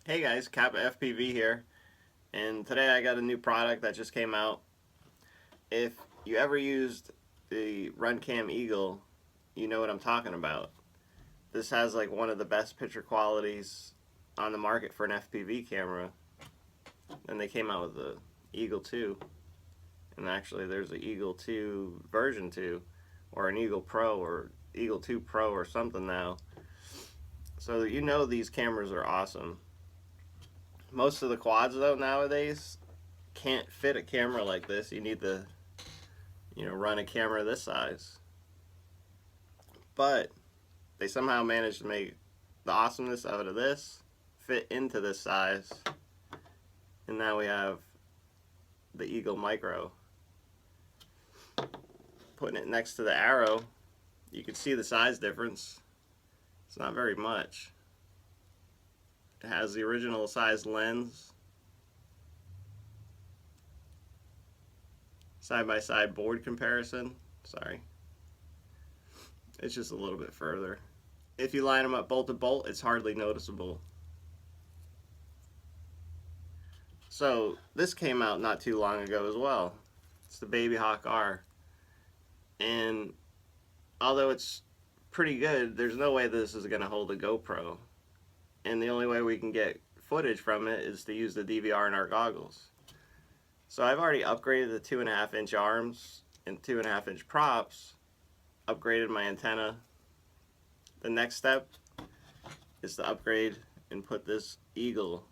Hey guys, Kappa FPV here, and today I got a new product that just came out. If you ever used the RunCam Eagle, you know what I'm talking about. This has like one of the best picture qualities on the market for an FPV camera, and they came out with the Eagle 2, and actually there's an Eagle 2 version 2, or an Eagle Pro, or Eagle 2 Pro or something now. So you know these cameras are awesome. Most of the quads though nowadays can't fit a camera like this. You need to, run a camera this size. But they somehow managed to make the awesomeness out of this fit into this size. And now we have the Eagle Micro. Putting it next to the Arrow, you can see the size difference. It's not very much. It has the original size lens, side-by-side board comparison. Sorry, it's just a little bit further. If you line them up bolt to bolt, it's hardly noticeable. So this came out not too long ago as well. It's the Babyhawk R, and although it's pretty good, there's no way this is going to hold a GoPro. And the only way we can get footage from it is to use the DVR in our goggles. So I've already upgraded the 2.5-inch arms and 2.5-inch props, upgraded my antenna. The next step is to upgrade and put this Eagle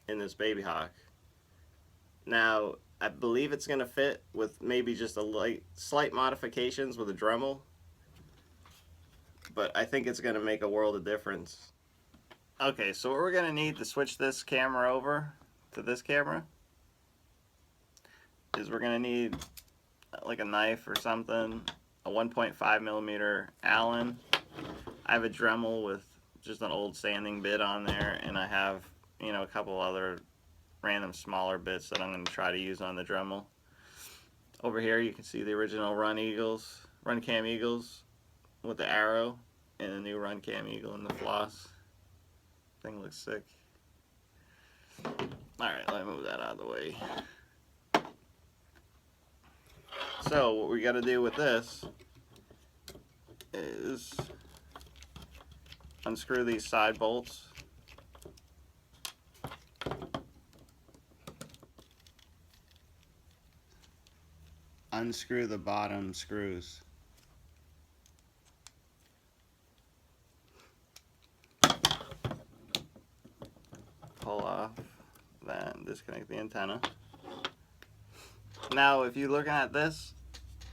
in this Babyhawk. Now, I believe it's going to fit with maybe just slight modifications with a Dremel, but I think it's going to make a world of difference. Okay, so what we're going to need to switch this camera over to this camera is we're going to need like a knife or something, a 1.5mm Allen. I have a Dremel with just an old sanding bit on there, and I have, a couple other random smaller bits that I'm going to try to use on the Dremel. Over here you can see the original RunCam Eagles with the Arrow, and the new RunCam Eagle and the floss. Thing looks sick. Alright, let me move that out of the way. So what we got to do with this is unscrew these side bolts. Unscrew the bottom screws. Pull off that and disconnect the antenna. Now if you're looking at this,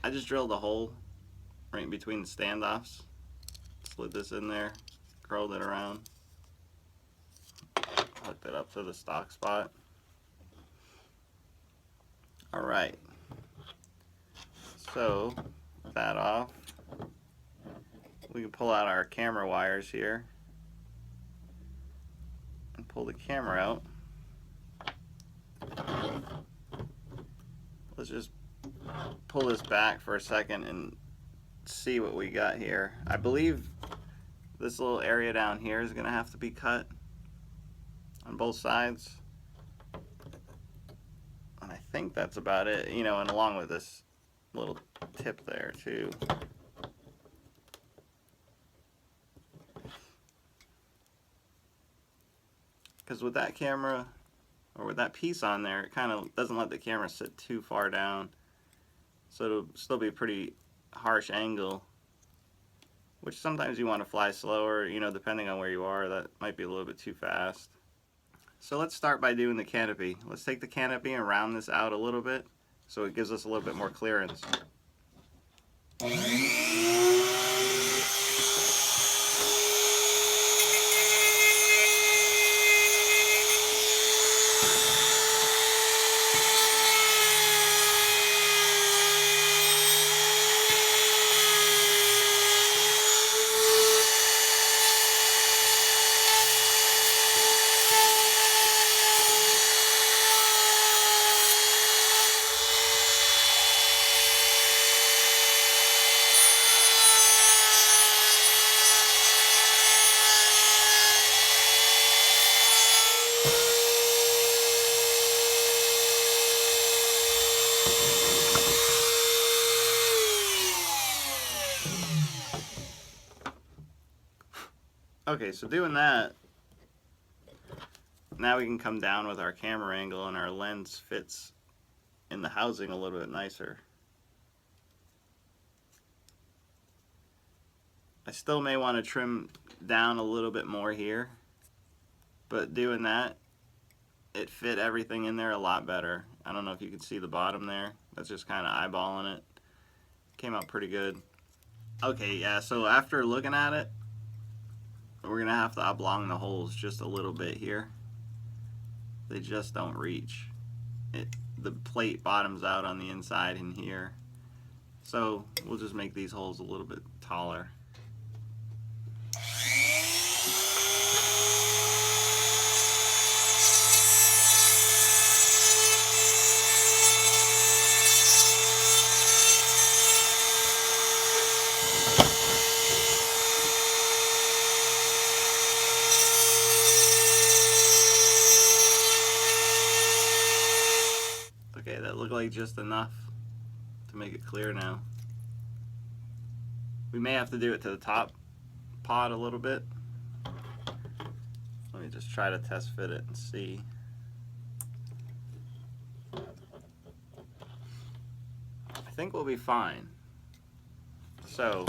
I just drilled a hole right in between the standoffs, slid this in there, curled it around, hooked it up to the stock spot. Alright, so with that off, we can pull out our camera wires here and pull the camera out. Let's just pull this back for a second and see what we got here. I believe this little area down here is going to have to be cut on both sides. And I think that's about it, and along with this little tip there too. Because with that camera, or with that piece on there, it kind of doesn't let the camera sit too far down, so it'll still be a pretty harsh angle, which sometimes you want to fly slower, depending on where you are. That might be a little bit too fast. So let's start by doing the canopy. Let's take the canopy and round this out a little bit so it gives us a little bit more clearance. Okay, so doing that, now we can come down with our camera angle and our lens fits in the housing a little bit nicer. I still may want to trim down a little bit more here, but doing that, it fit everything in there a lot better. I don't know if you can see the bottom there. That's just kind of eyeballing it. Came out pretty good. Okay, yeah, so after looking at it, we're gonna have to oblong the holes just a little bit here. They just don't reach. The plate bottoms out on the inside in here. So we'll just make these holes a little bit taller. Okay, that looked like just enough to make it clear now. We may have to do it to the top pod a little bit. Let me just try to test fit it and see. I think we'll be fine. So,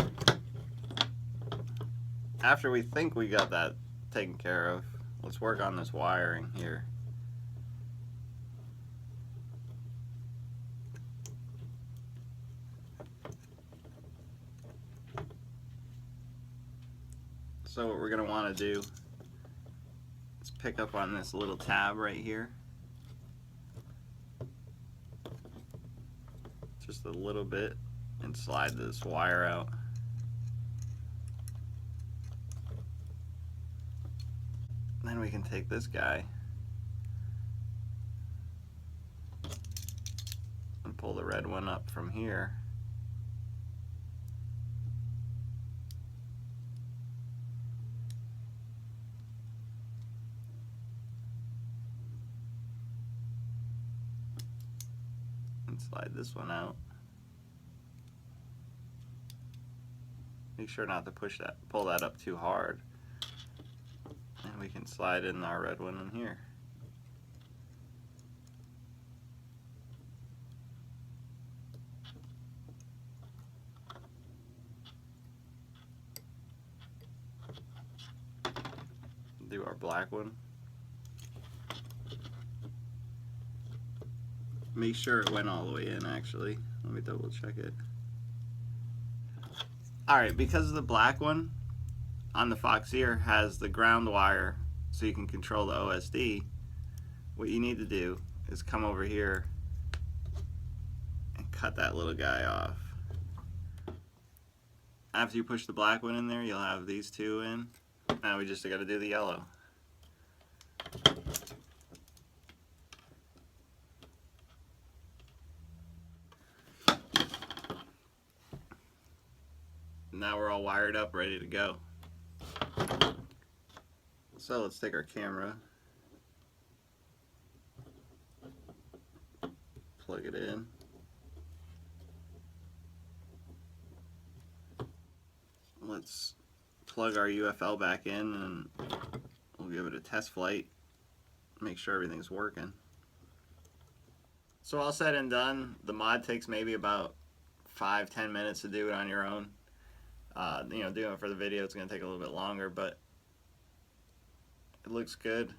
after we think we got that taken care of, let's work on this wiring here. So what we're going to want to do is pick up on this little tab right here. Just a little bit and slide this wire out. Then we can take this guy and pull the red one up from here. Slide this one out. Make sure not to pull that up too hard. And we can slide in our red one in here. Do our black one. Make sure it went all the way in, actually. Let me double check it. Alright, because the black one on the Fox ear has the ground wire so you can control the OSD, what you need to do is come over here and cut that little guy off. After you push the black one in there, you'll have these two in. Now we just got to do the yellow. Now we're all wired up, ready to go. So let's take our camera, plug it in. Let's plug our UFL back in and we'll give it a test flight, make sure everything's working. So all said and done, the mod takes maybe about 5-10 minutes to do it on your own. You know, doing it for the video, it's going to take a little bit longer, but it looks good.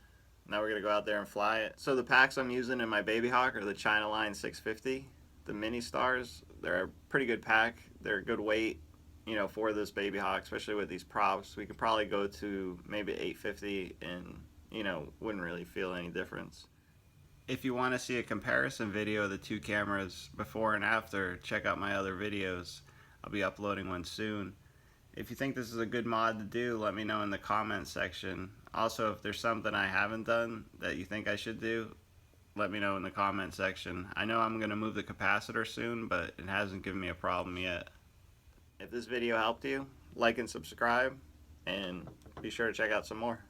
Now we're going to go out there and fly it. So the packs I'm using in my Babyhawk are the Chnl line 650. The mini stars, they're a pretty good pack. They're a good weight, you know, for this Babyhawk, especially with these props. We could probably go to maybe 850 and, you know, wouldn't really feel any difference. If you want to see a comparison video of the two cameras before and after, check out my other videos. I'll be uploading one soon. If you think this is a good mod to do, let me know in the comments section. Also, if there's something I haven't done that you think I should do, let me know in the comment section. I know I'm going to move the capacitor soon, but it hasn't given me a problem yet. If this video helped you, like and subscribe, and be sure to check out some more.